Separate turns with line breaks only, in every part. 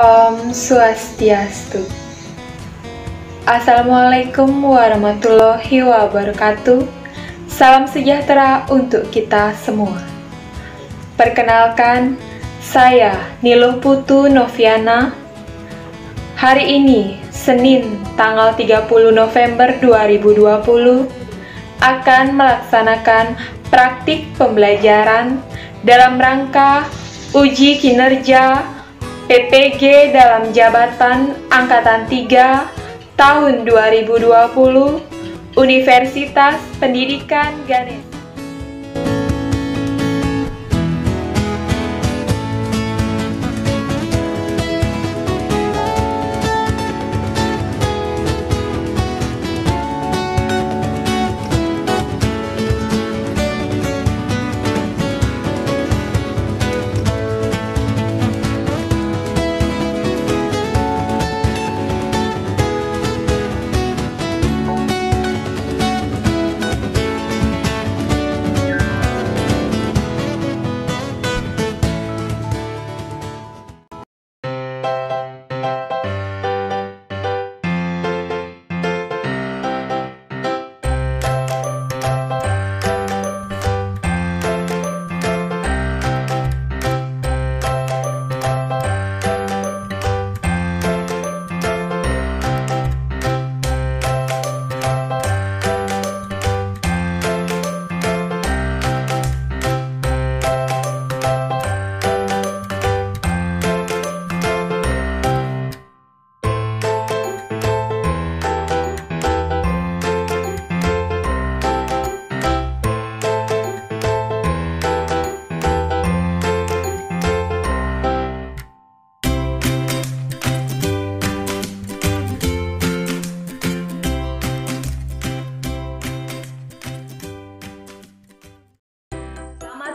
Om Swastiastu. Assalamualaikum warahmatullahi wabarakatuh. Salam sejahtera untuk kita semua. Perkenalkan, saya Niluh Putu Noviana. Hari ini, Senin tanggal 30 November 2020, akan melaksanakan praktik pembelajaran dalam rangka uji kinerja PPG dalam jabatan Angkatan 3 tahun 2020 Universitas Pendidikan Ganesha.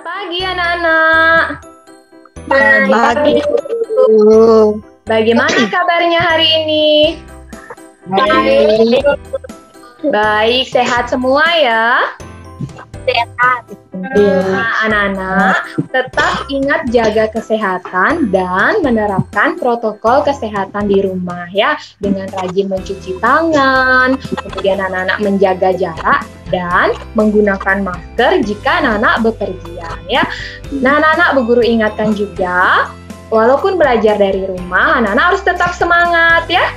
Pagi anak-anak.
Pagi.
Bagaimana kabarnya hari ini?
Baik.
Baik, sehat semua ya?
Sehat.
Nah, anak-anak, tetap ingat jaga kesehatan dan menerapkan protokol kesehatan di rumah ya, dengan rajin mencuci tangan, kemudian anak-anak menjaga jarak dan menggunakan masker jika anak-anak bepergian ya. Nah, anak-anak, Bu Guru ingatkan juga, walaupun belajar dari rumah, anak-anak harus tetap semangat ya.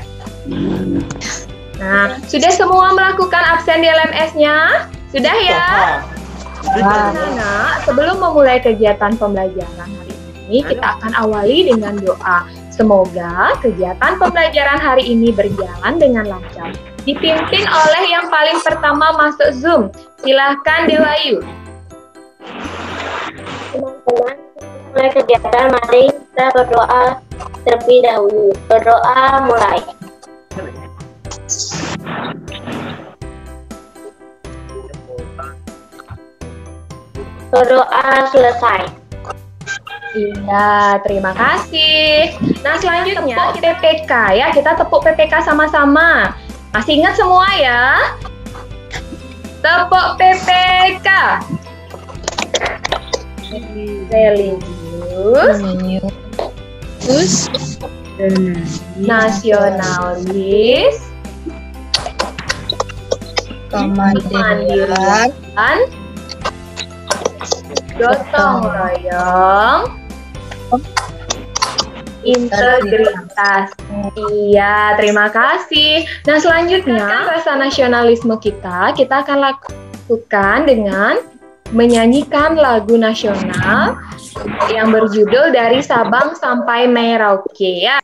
Nah, sudah semua melakukan absen di LMS-nya? Sudah ya? Anak-anak, sebelum memulai kegiatan pembelajaran hari ini, kita akan awali dengan doa. Semoga kegiatan pembelajaran hari ini berjalan dengan lancar. Dipimpin oleh yang paling pertama masuk Zoom. Silahkan Dewayu.
Teman-teman, mulai kegiatan, mari kita berdoa terlebih dahulu. Berdoa mulai. Berdoa selesai.
Iya, terima kasih. Nah, selanjutnya PPK ya, kita tepuk PPK sama-sama. Masih ingat semua ya? Tepuk PPK. Religius, nasionalis, kemandirian, gotong royong, integritas. Iya, terima kasih. Nah, selanjutnya rasa nasionalisme kita akan lakukan dengan menyanyikan lagu nasional yang berjudul Dari Sabang Sampai Merauke ya.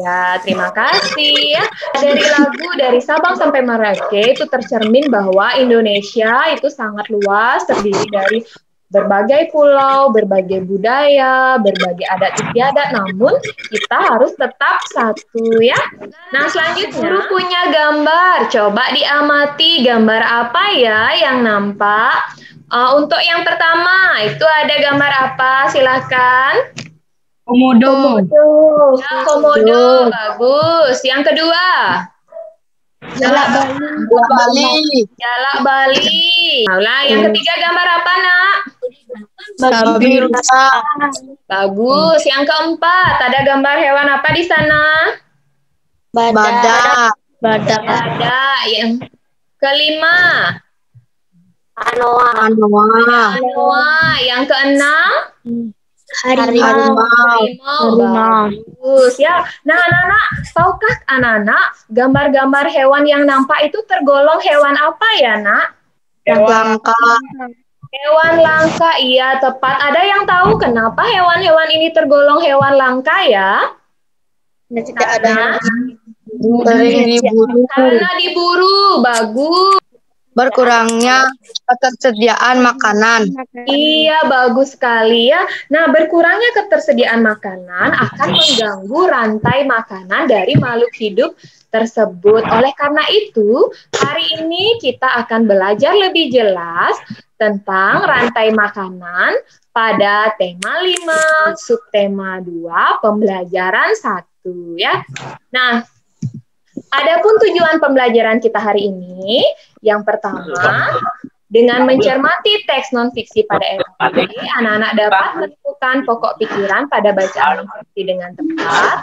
Ya, terima kasih ya. Dari lagu dari Sabang sampai Merauke itu tercermin bahwa Indonesia itu sangat luas, terdiri dari berbagai pulau, berbagai budaya, berbagai adat istiadat, namun kita harus tetap satu ya. Nah, selanjutnya guru punya gambar. Coba diamati gambar apa ya yang nampak. Untuk yang pertama, itu ada gambar apa? Silakan.
Komodo.
Ya, komodo, bagus. Yang kedua,
Jalak Bali.
jalak Bali. Nah, yang ketiga gambar apa, Nak?
Babi rusa.
Bagus. Yang keempat, ada gambar hewan apa di sana?
Badak.
Ada. Yang kelima,
Anoa.
anoa. Yang keenam,
Harimau.
bagus ya. Nah, anak-anak, tahukah anak-anak gambar-gambar hewan yang nampak itu tergolong hewan apa ya, Nak?
Langka.
Hewan langka, iya tepat. Ada yang tahu kenapa hewan-hewan ini tergolong hewan langka ya?
Tidak ada.
Karena diburu, bagus.
Berkurangnya ketersediaan makanan.
Iya, bagus sekali ya. Nah, berkurangnya ketersediaan makanan akan mengganggu rantai makanan dari makhluk hidup tersebut. Oleh karena itu, hari ini kita akan belajar lebih jelas tentang rantai makanan pada tema 5, subtema 2, pembelajaran 1 ya. Nah, adapun tujuan pembelajaran kita hari ini, yang pertama, dengan mencermati teks non-fiksi pada RKP, anak-anak dapat menemukan pokok pikiran pada bacaan non-fiksi dengan tepat.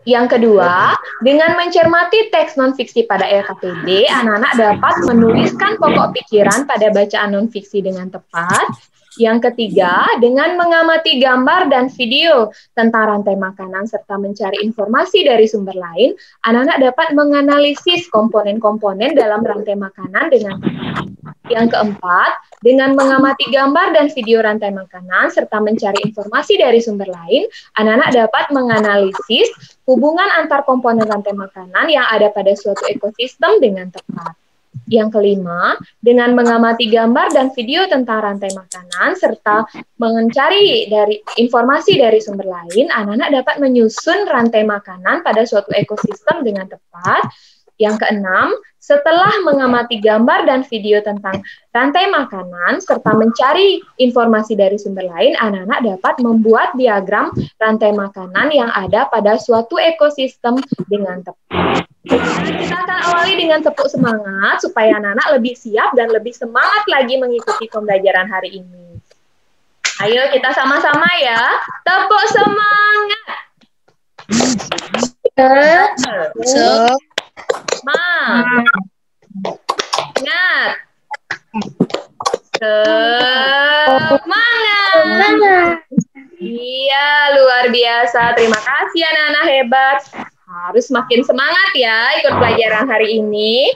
Yang kedua, dengan mencermati teks non-fiksi pada LKPD, anak-anak dapat menuliskan pokok pikiran pada bacaan non-fiksi dengan tepat. Yang ketiga, dengan mengamati gambar dan video tentang rantai makanan serta mencari informasi dari sumber lain, anak-anak dapat menganalisis komponen-komponen dalam rantai makanan dengan tepat. Yang keempat, dengan mengamati gambar dan video rantai makanan serta mencari informasi dari sumber lain, anak-anak dapat menganalisis hubungan antar komponen rantai makanan yang ada pada suatu ekosistem dengan tepat. Yang kelima, dengan mengamati gambar dan video tentang rantai makanan serta mencari informasi dari sumber lain, anak-anak dapat menyusun rantai makanan pada suatu ekosistem dengan tepat. Yang keenam, setelah mengamati gambar dan video tentang rantai makanan serta mencari informasi dari sumber lain, anak-anak dapat membuat diagram rantai makanan yang ada pada suatu ekosistem dengan tepat. Kita akan awali dengan tepuk semangat supaya anak-anak lebih siap dan lebih semangat lagi mengikuti pembelajaran hari ini. Ayo kita sama-sama ya, tepuk semangat. Semangat. Semangat. Iya, luar biasa. Terima kasih anak-anak hebat. Harus makin semangat ya ikut pelajaran hari ini.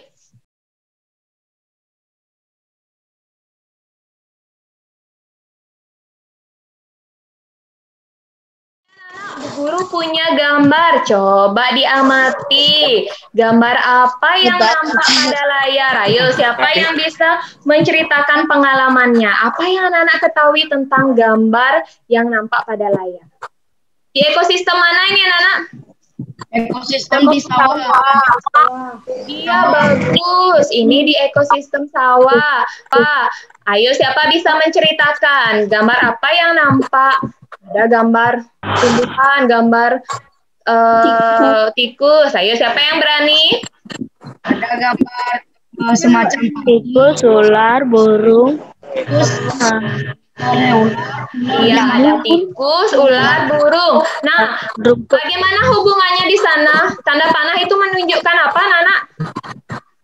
Guru punya gambar, coba diamati. Gambar apa yang nampak pada layar? Ayo, siapa yang bisa menceritakan pengalamannya? Apa yang anak-anak ketahui tentang gambar yang nampak pada layar? Di ekosistem mana ini, anak-anak?
Ekosistem di sawah.
Iya, bagus. Ini di ekosistem sawah. Pak, ayo siapa bisa menceritakan gambar apa yang nampak? Ada gambar tumbuhan, gambar tikus. Ayo siapa yang berani?
Ada gambar semacam
Tikus, ular, burung.
Iya, ada tikus, ular, burung. Nah, bagaimana hubungannya di sana? Tanda panah itu menunjukkan apa, Nana?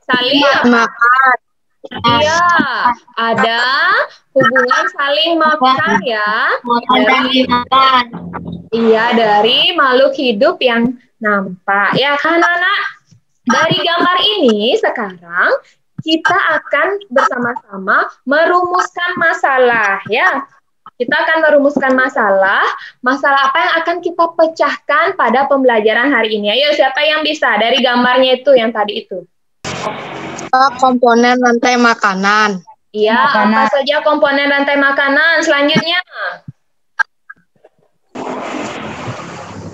Saling
makan.
Iya, ada hubungan saling makan ya. Iya, dari makhluk hidup yang nampak. Ya kan, anak? Dari gambar ini sekarang kita akan bersama-sama merumuskan masalah ya. kita akan merumuskan masalah. Masalah apa yang akan kita pecahkan pada pembelajaran hari ini? Ayo, siapa yang bisa? Dari gambarnya itu, yang tadi itu.
Komponen rantai makanan.
Iya, apa saja komponen rantai makanan? Selanjutnya.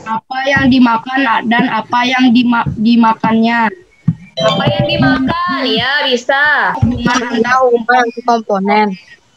Apa yang dimakan dan apa yang dimakannya.
Apa yang dimakan? Ya, bisa.
Hubungan komponen.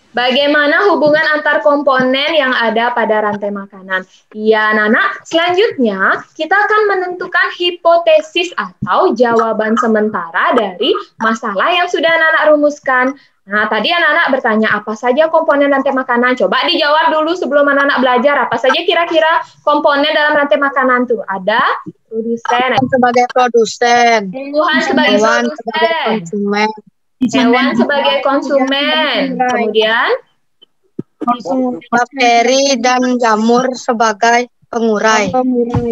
Bagaimana hubungan antar komponen yang ada pada rantai makanan? Ya, Nana. Selanjutnya, kita akan menentukan hipotesis atau jawaban sementara dari masalah yang sudah Nana rumuskan. Nah, tadi anak-anak bertanya apa saja komponen rantai makanan. Coba dijawab dulu sebelum anak-anak belajar. Apa saja kira-kira komponen dalam rantai makanan tuh? Ada produsen.
Sebagai produsen.
Tumbuhan sebagai produsen.
Konsumen.
Hewan sebagai konsumen. Kemudian
bakteri dan jamur sebagai pengurai.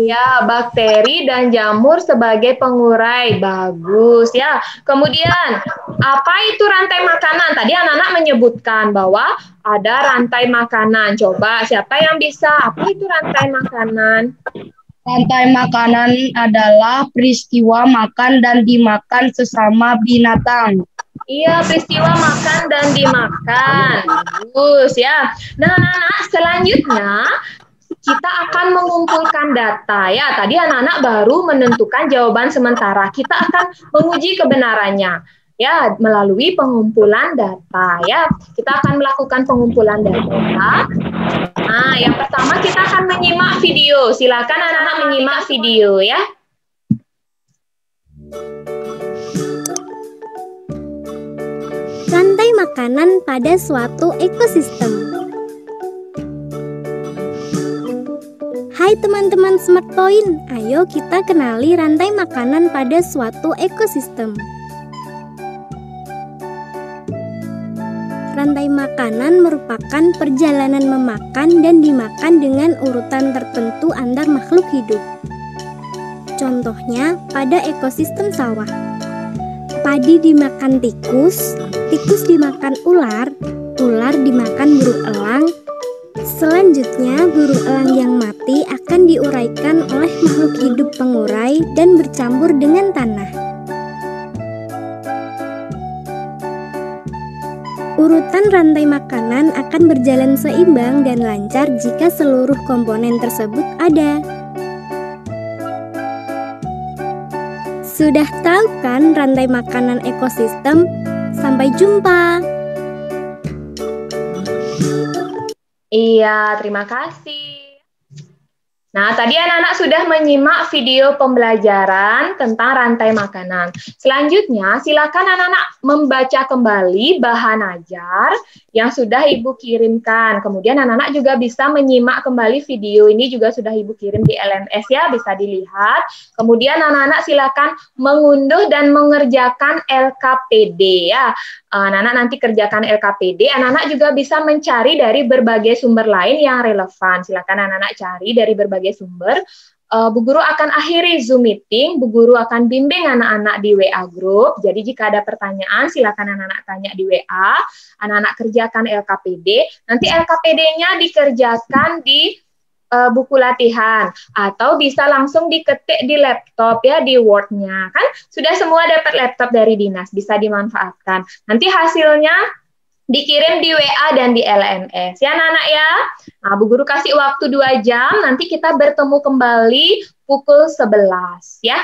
Ya, bakteri dan jamur sebagai pengurai. Bagus ya. Kemudian, apa itu rantai makanan? Tadi anak-anak menyebutkan bahwa ada rantai makanan. Coba, siapa yang bisa? Apa itu rantai makanan?
Rantai makanan adalah peristiwa makan dan dimakan sesama binatang.
Iya, peristiwa makan dan dimakan. Bagus ya. Nah, anak-anak, selanjutnya kita akan mengumpulkan data ya. Tadi anak-anak baru menentukan jawaban sementara. Kita akan menguji kebenarannya ya melalui pengumpulan data ya. Kita akan melakukan pengumpulan data. Nah, yang pertama kita akan menyimak video. Silakan anak-anak menyimak video ya.
Rantai makanan pada suatu ekosistem. Hai teman-teman Smart Point, ayo kita kenali rantai makanan pada suatu ekosistem. Rantai makanan merupakan perjalanan memakan dan dimakan dengan urutan tertentu antar makhluk hidup. Contohnya pada ekosistem sawah. Padi dimakan tikus, tikus dimakan ular, ular dimakan burung elang. Selanjutnya, burung elang yang mati akan diuraikan oleh makhluk hidup pengurai dan bercampur dengan tanah. Urutan rantai makanan akan berjalan seimbang dan lancar jika seluruh komponen tersebut ada. Sudah tahu kan rantai makanan ekosistem? Sampai jumpa.
Iya, terima kasih. Nah, tadi anak-anak sudah menyimak video pembelajaran tentang rantai makanan. Selanjutnya, silakan anak-anak membaca kembali bahan ajar yang sudah Ibu kirimkan. Kemudian anak-anak juga bisa menyimak kembali video ini juga sudah Ibu kirim di LMS ya, bisa dilihat. Kemudian anak-anak silakan mengunduh dan mengerjakan LKPD ya. Anak-anak nanti kerjakan LKPD, anak-anak juga bisa mencari dari berbagai sumber lain yang relevan. Silakan anak-anak cari dari berbagai sumber. Bu Guru akan akhiri Zoom meeting, Bu Guru akan bimbing anak-anak di WA group. Jadi jika ada pertanyaan, silakan anak-anak tanya di WA. Anak-anak kerjakan LKPD. Nanti LKPD-nya dikerjakan di buku latihan atau bisa langsung diketik di laptop ya, di Word-nya. Kan sudah semua dapat laptop dari dinas, bisa dimanfaatkan. Nanti hasilnya dikirim di WA dan di LMS ya anak-anak ya. Nah, Bu Guru kasih waktu 2 jam, nanti kita bertemu kembali pukul 11 ya.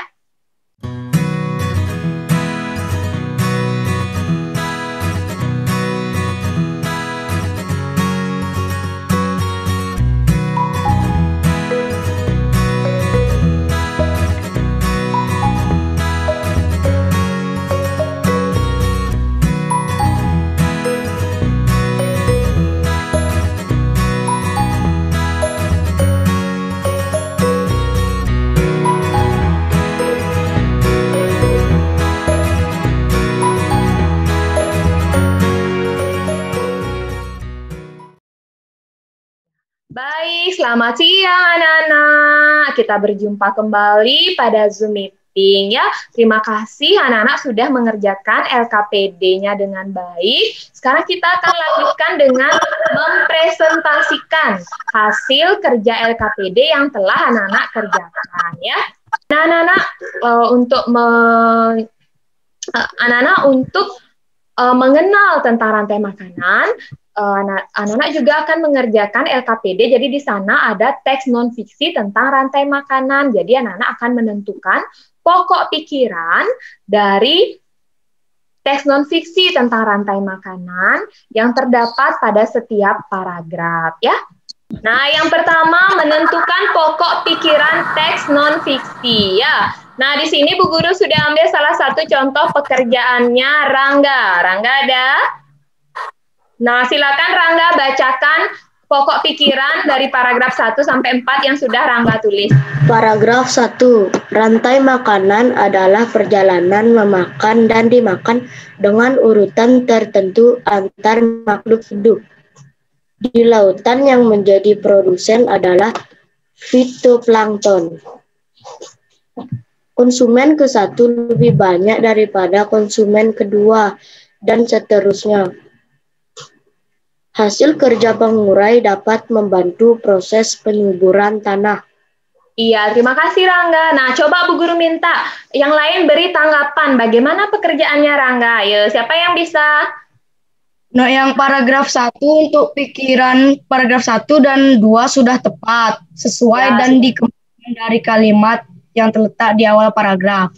Baik, selamat siang anak-anak. Kita berjumpa kembali pada Zoom meeting. penting ya. Terima kasih anak-anak sudah mengerjakan LKPD-nya dengan baik. Sekarang kita akan lanjutkan dengan mempresentasikan hasil kerja LKPD yang telah anak-anak kerjakan ya. Nah, anak-anak untuk mengenal tentang rantai makanan, anak-anak juga akan mengerjakan LKPD. Jadi di sana ada teks non fiksi tentang rantai makanan. Jadi anak-anak akan menentukan pokok pikiran dari teks non fiksi tentang rantai makanan yang terdapat pada setiap paragraf ya. Nah, yang pertama menentukan pokok pikiran teks non fiksi ya. Nah, di sini Bu Guru sudah ambil salah satu contoh pekerjaannya Rangga. Rangga ada? Nah, silakan Rangga bacakan pokok pikiran dari paragraf 1 sampai 4 yang sudah Rangga tulis.
Paragraf 1. Rantai makanan adalah perjalanan memakan dan dimakan dengan urutan tertentu antar makhluk hidup. Di lautan yang menjadi produsen adalah fitoplankton. Konsumen ke-1 lebih banyak daripada konsumen kedua, dan seterusnya. Hasil kerja pengurai dapat membantu proses penyuburan tanah.
Iya, terima kasih Rangga. Nah, coba Bu Guru minta yang lain beri tanggapan. Bagaimana pekerjaannya Rangga? Ayo, siapa yang bisa?
Nah, yang paragraf 1 untuk pikiran paragraf 1 dan 2 sudah tepat, sesuai
Ya,
dan dikembangkan dari kalimat yang terletak di awal paragraf.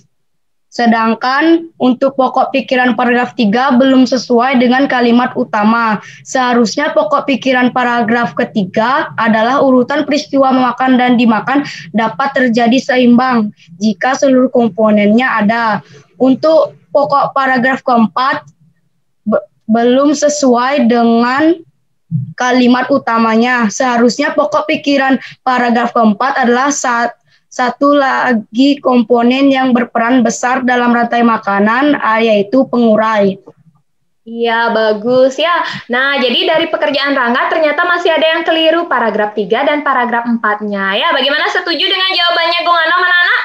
Sedangkan untuk pokok pikiran paragraf 3 belum sesuai dengan kalimat utama. Seharusnya pokok pikiran paragraf ketiga adalah urutan peristiwa memakan dan dimakan dapat terjadi seimbang jika seluruh komponennya ada. Untuk pokok paragraf keempat belum sesuai dengan kalimat utamanya. Seharusnya pokok pikiran paragraf keempat adalah satu lagi komponen yang berperan besar dalam rantai makanan, yaitu pengurai.
Iya, bagus ya. Nah, jadi dari pekerjaan Rangga ternyata masih ada yang keliru paragraf 3 dan paragraf 4-nya. Ya, bagaimana, setuju dengan jawabannya Gong Anom, anak-anak?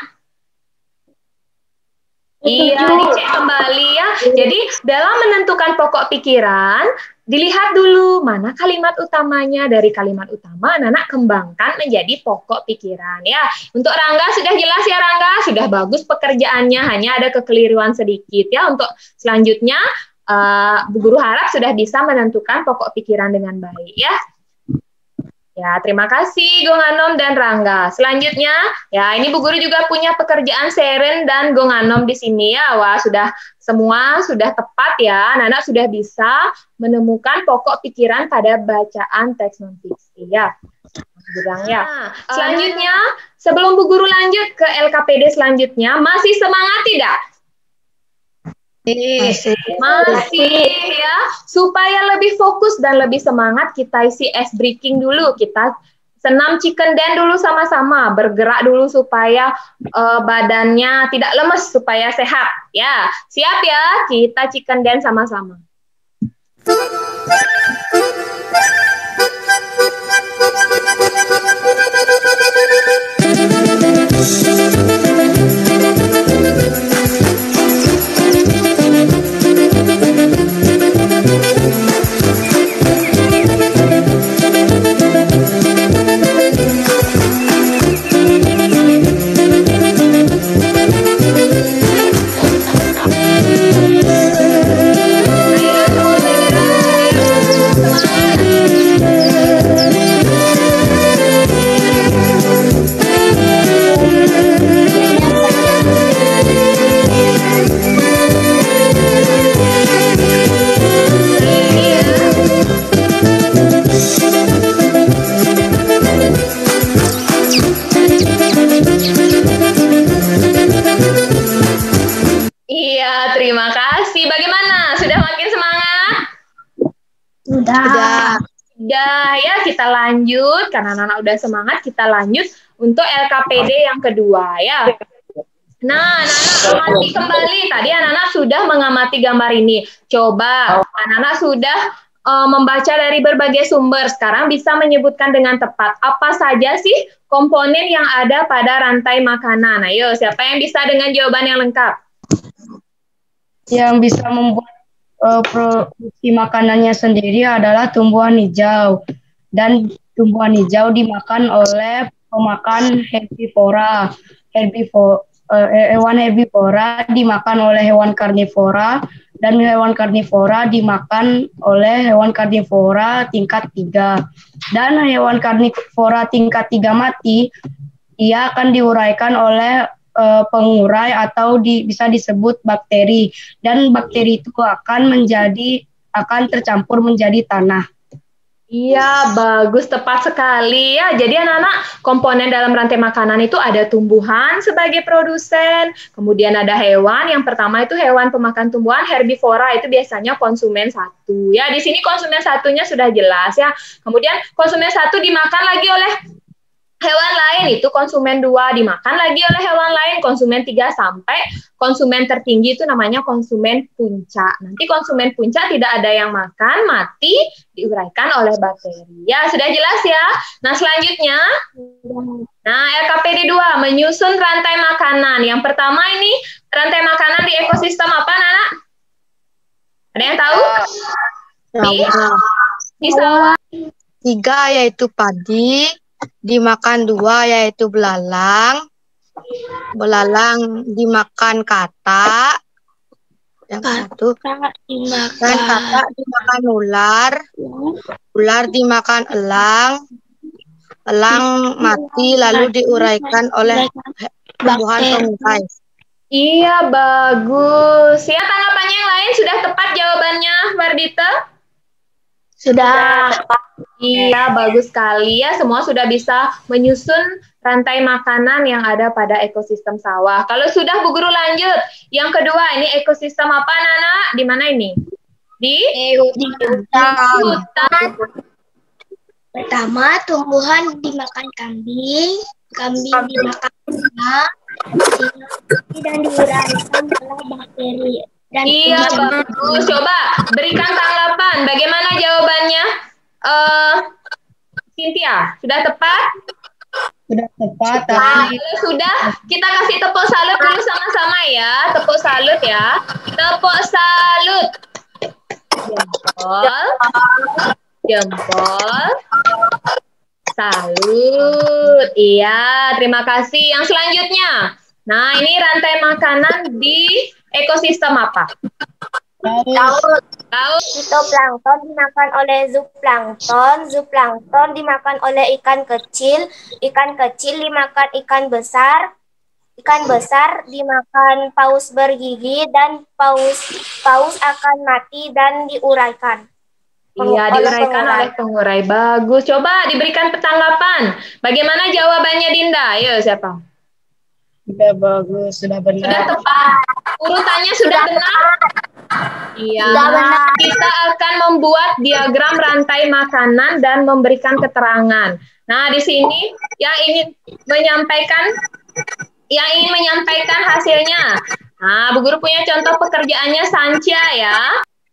Iya, dicek kembali ya. Jadi dalam menentukan pokok pikiran, dilihat dulu mana kalimat utamanya. Dari kalimat utama, anak-anak kembangkan menjadi pokok pikiran ya. Untuk Rangga sudah jelas ya Rangga, sudah bagus pekerjaannya, hanya ada kekeliruan sedikit ya. Untuk selanjutnya, Bu Guru harap sudah bisa menentukan pokok pikiran dengan baik ya. Ya, terima kasih Gong Anom dan Rangga. Selanjutnya, ya ini Bu Guru juga punya pekerjaan Seren dan Gong Anom di sini ya. Wah, semua sudah tepat ya. Anak-anak sudah bisa menemukan pokok pikiran pada bacaan teks non fiksi ya. Nah, selanjutnya, sebelum Bu Guru lanjut ke LKPD selanjutnya, masih semangat tidak? Masih ya. Supaya lebih fokus dan lebih semangat, kita isi ice breaking dulu. Kita senam chicken dance dulu sama-sama, bergerak dulu supaya badannya tidak lemes, supaya sehat ya. Siap ya, kita chicken dance sama-sama. Iya, terima kasih. Bagaimana? Sudah makin semangat? Sudah ya, kita lanjut. Karena anak-anak udah semangat, kita lanjut untuk LKPD yang kedua ya. Nah, anak-anak amati kembali. Tadi anak-anak sudah mengamati gambar ini. Coba, anak-anak sudah membaca dari berbagai sumber, sekarang bisa menyebutkan dengan tepat apa saja sih komponen yang ada pada rantai makanan. Ayo, siapa yang bisa dengan jawaban yang lengkap?
Yang bisa membuat produksi makanannya sendiri adalah tumbuhan hijau. Dan tumbuhan hijau dimakan oleh pemakan herbivora. Hewan herbivora dimakan oleh hewan karnivora, dan hewan karnivora dimakan oleh hewan karnivora tingkat 3. Dan hewan karnivora tingkat 3 mati, ia akan diuraikan oleh pengurai atau bisa disebut bakteri, dan bakteri itu akan tercampur menjadi tanah.
Iya, bagus, tepat sekali ya. Jadi anak-anak, komponen dalam rantai makanan itu ada tumbuhan sebagai produsen, kemudian ada hewan. Yang pertama itu hewan pemakan tumbuhan, herbivora, itu biasanya konsumen satu. Ya, di sini konsumen satunya sudah jelas ya. Kemudian konsumen satu dimakan lagi oleh hewan lain, itu konsumen 2, dimakan lagi oleh hewan lain, konsumen 3, sampai konsumen tertinggi itu namanya konsumen puncak. Nanti konsumen puncak tidak ada yang makan, mati, diuraikan oleh bakteri. Ya, sudah jelas ya? Nah, selanjutnya, LKPD 2, menyusun rantai makanan. Yang pertama ini, rantai makanan di ekosistem apa, Nana? Ada yang tahu? Di sawah.
3 yaitu padi, dimakan 2 yaitu belalang. Belalang dimakan katak. Yang satu. Dan katak dimakan ular. Ular dimakan elang. Elang mati lalu diuraikan oleh tumbuhan pengurai.
Iya, bagus. Ya, tanggapannya yang lain sudah tepat jawabannya, Mardita?
Sudah.
Iya, bagus sekali ya. Semua sudah bisa menyusun rantai makanan yang ada pada ekosistem sawah. Kalau sudah, Bu Guru lanjut. Yang kedua, ini ekosistem apa, Nana? Di mana ini? Di hutan.
Pertama, tumbuhan dimakan kambing, kambing dimakan singa, dan diuraikan oleh bakteri. Dan
iya, bagus. Coba berikan tanggapan. Bagaimana jawabannya? Cynthia, sudah tepat?
Sudah tepat.
Nah, kalau sudah, kita kasih tepuk salut dulu sama-sama ya. Tepuk salut ya. Tepuk salut. Jempol. Jempol. Salut. Iya, terima kasih. Yang selanjutnya. Nah, ini rantai makanan di ekosistem apa?
Laut. Fitoplankton dimakan oleh zooplankton. Zooplankton dimakan oleh ikan kecil. Ikan kecil dimakan ikan besar. Ikan besar dimakan paus bergigi, dan paus akan mati dan diuraikan.
Iya, diuraikan oleh pengurai. Bagus. Coba diberikan tanggapan. Bagaimana jawabannya, Dinda? Ayo, siapa?
Sudah bagus, sudah benar.
Sudah tepat. Urutannya sudah benar. Iya. Kita akan membuat diagram rantai makanan dan memberikan keterangan. Nah, di sini yang ingin menyampaikan hasilnya. Nah, Bu Guru punya contoh pekerjaannya Sancia ya.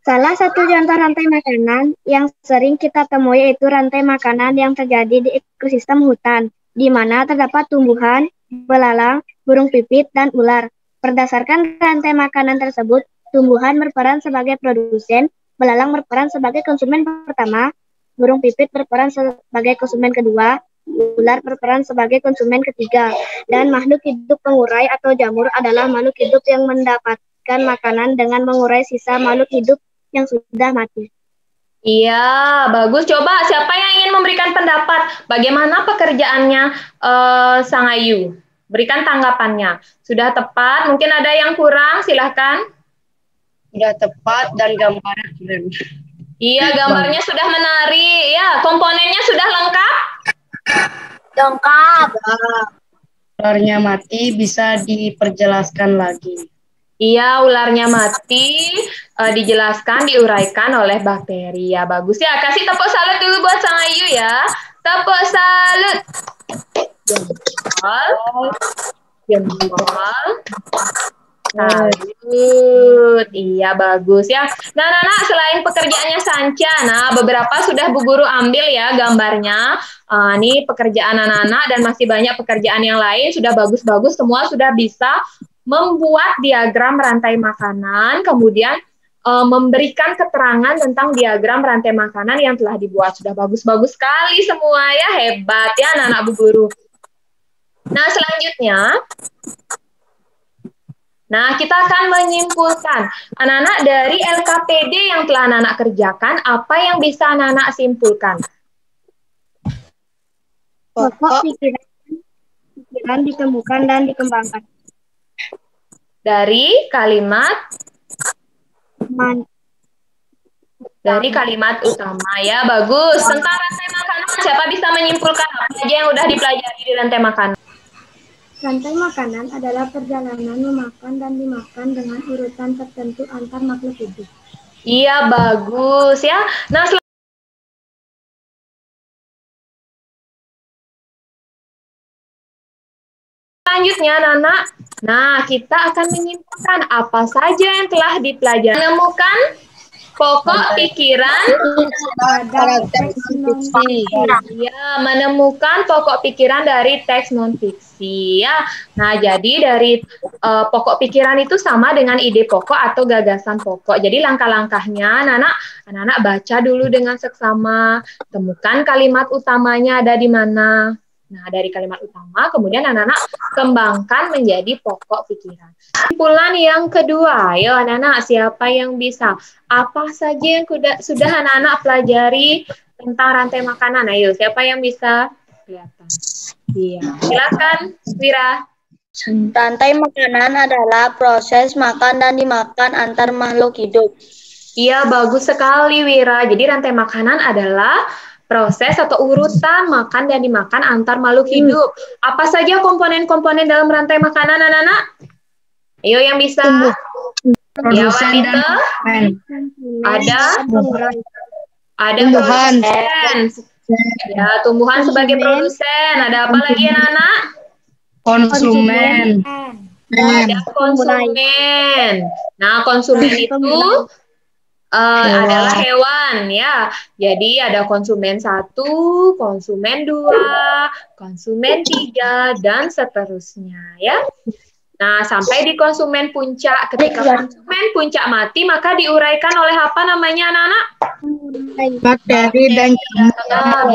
Salah satu contoh rantai makanan yang sering kita temui yaitu rantai makanan yang terjadi di ekosistem hutan, di mana terdapat tumbuhan, belalang, burung pipit, dan ular. Berdasarkan rantai makanan tersebut, tumbuhan berperan sebagai produsen, belalang berperan sebagai konsumen pertama, burung pipit berperan sebagai konsumen kedua, ular berperan sebagai konsumen ketiga, dan makhluk hidup pengurai atau jamur adalah makhluk hidup yang mendapatkan makanan dengan mengurai sisa makhluk hidup yang sudah mati.
Iya, bagus. Coba siapa yang ingin memberikan pendapat? Bagaimana pekerjaannya Sang Ayu? Berikan tanggapannya. Sudah tepat? Mungkin ada yang kurang? Silahkan.
Sudah tepat dan gambarnya keren.
Iya, gambarnya sudah menarik. Ya, komponennya sudah lengkap?
Lengkap.
Ularnya mati, bisa diperjelaskan lagi.
Iya, ularnya mati, dijelaskan, diuraikan oleh bakteri. Ya, bagus ya. Kasih tepuk salut dulu buat Sang Ayu ya. Tepuk salut. Jempol. Jempol. Salut. Iya, bagus ya. Nah, anak-anak, selain pekerjaannya Sanca, nah beberapa sudah Bu Guru ambil ya gambarnya. Ini pekerjaan anak-anak dan masih banyak pekerjaan yang lain. Sudah bagus-bagus, semua sudah bisa membuat diagram rantai makanan, kemudian memberikan keterangan tentang diagram rantai makanan yang telah dibuat. Sudah bagus-bagus sekali semua ya, hebat ya anak-anak Bu Guru. Nah, selanjutnya, kita akan menyimpulkan. Anak-anak, dari LKPD yang telah anak-anak kerjakan, apa yang bisa anak-anak simpulkan?
Pokok pikiran ditemukan dan dikembangkan. Dari kalimat utama ya, bagus. Tentang rantai makanan, siapa bisa menyimpulkan apa aja yang udah dipelajari di rantai makanan?
Rantai makanan adalah perjalanan memakan dan dimakan dengan urutan tertentu antar makhluk hidup.
Iya, bagus ya. Nah, selanjutnya, anak-anak, kita akan menyimpulkan apa saja yang telah dipelajari. Menemukan pokok pikiran menemukan pokok pikiran dari teks non-fiksi ya. Nah, jadi dari pokok pikiran itu sama dengan ide pokok atau gagasan pokok. Jadi langkah-langkahnya anak-anak baca dulu dengan seksama, temukan kalimat utamanya ada di mana. Nah, dari kalimat utama, kemudian anak-anak kembangkan menjadi pokok pikiran. Kesimpulan yang kedua, ayo anak-anak, siapa yang bisa? Apa saja yang sudah anak-anak pelajari tentang rantai makanan? Ayo, siapa yang bisa? Kelihatan. Iya, silakan, Wira.
Rantai makanan adalah proses makan dan dimakan antar makhluk hidup.
Iya, bagus sekali, Wira. Jadi rantai makanan adalah proses atau urutan makan dan dimakan antar makhluk hidup. Apa saja komponen-komponen dalam rantai makanan, anak-anak? Ayo yang bisa. Ya, Wanita. Ada produsen. Ya, tumbuhan sebagai produsen. Ada apa lagi, anak-anak?
Konsumen.
Ada konsumen. Nah, konsumen itu adalah hewan ya. Jadi ada konsumen 1, konsumen 2, konsumen 3 dan seterusnya ya. Nah, sampai di konsumen puncak. Ketika konsumen puncak mati, maka diuraikan oleh apa namanya, anak-anak?
Bakteri dan jamur.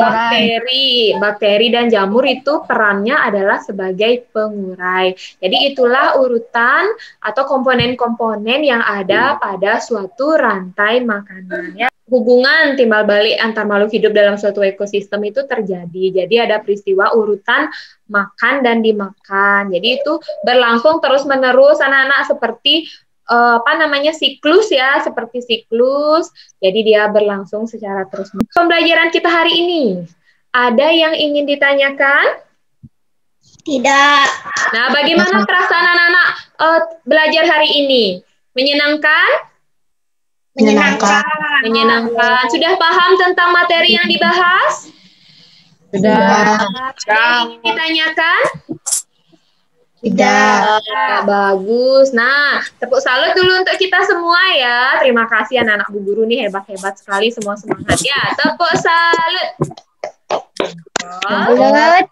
Bakteri dan jamur itu perannya adalah sebagai pengurai. Jadi itulah urutan atau komponen-komponen yang ada pada suatu rantai makanan ya. Hubungan timbal balik antar makhluk hidup dalam suatu ekosistem itu terjadi. Jadi ada peristiwa urutan makan dan dimakan. Jadi itu berlangsung terus-menerus anak-anak seperti siklus ya, seperti siklus. Jadi dia berlangsung secara terus-menerus. Pembelajaran kita hari ini, ada yang ingin ditanyakan?
Tidak.
Nah, bagaimana perasaan anak-anak belajar hari ini? Menyenangkan? Menyenangkan. Sudah paham tentang materi yang dibahas?
Sudah.
Ada yang ingin ditanyakan?
Tidak.
Bagus. Nah, tepuk salut dulu untuk kita semua ya. Terima kasih anak-anak Bu Guru nih, hebat-hebat sekali, semua semangat ya. Tepuk salut.
Salut.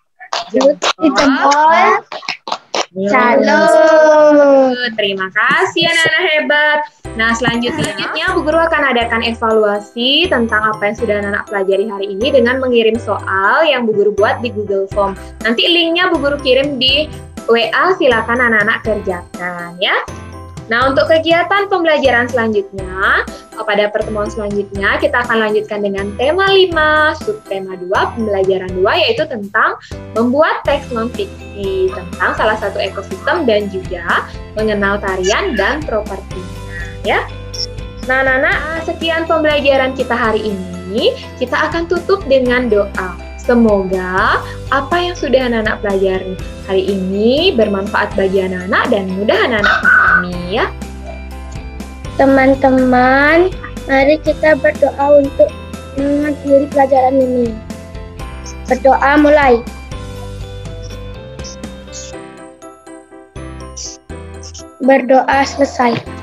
Salut. Terima kasih anak-anak hebat. Nah, selanjutnya Bu Guru akan adakan evaluasi tentang apa yang sudah anak-anak pelajari hari ini dengan mengirim soal yang Bu Guru buat di Google Form. Nanti linknya Bu Guru kirim di WA, silakan anak-anak kerjakan ya. Nah, untuk kegiatan pembelajaran selanjutnya, pada pertemuan selanjutnya kita akan lanjutkan dengan tema 5, subtema 2, pembelajaran 2, yaitu tentang membuat teks non-fiksi, tentang salah satu ekosistem dan juga mengenal tarian dan propertinya ya. Nah, anak-anak, sekian pembelajaran kita hari ini. Kita akan tutup dengan doa. Semoga apa yang sudah anak-anak pelajari hari ini bermanfaat bagi anak-anak dan mudah anak-anak pahami ya.
Teman-teman, mari kita berdoa untuk mengakhiri pelajaran ini. Berdoa mulai.
Berdoa selesai.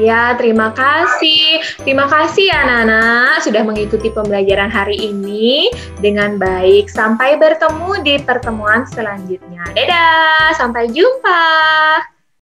Iya, terima kasih. Terima kasih ya anak-anak sudah mengikuti pembelajaran hari ini dengan baik. Sampai bertemu di pertemuan selanjutnya. Dadah, sampai jumpa.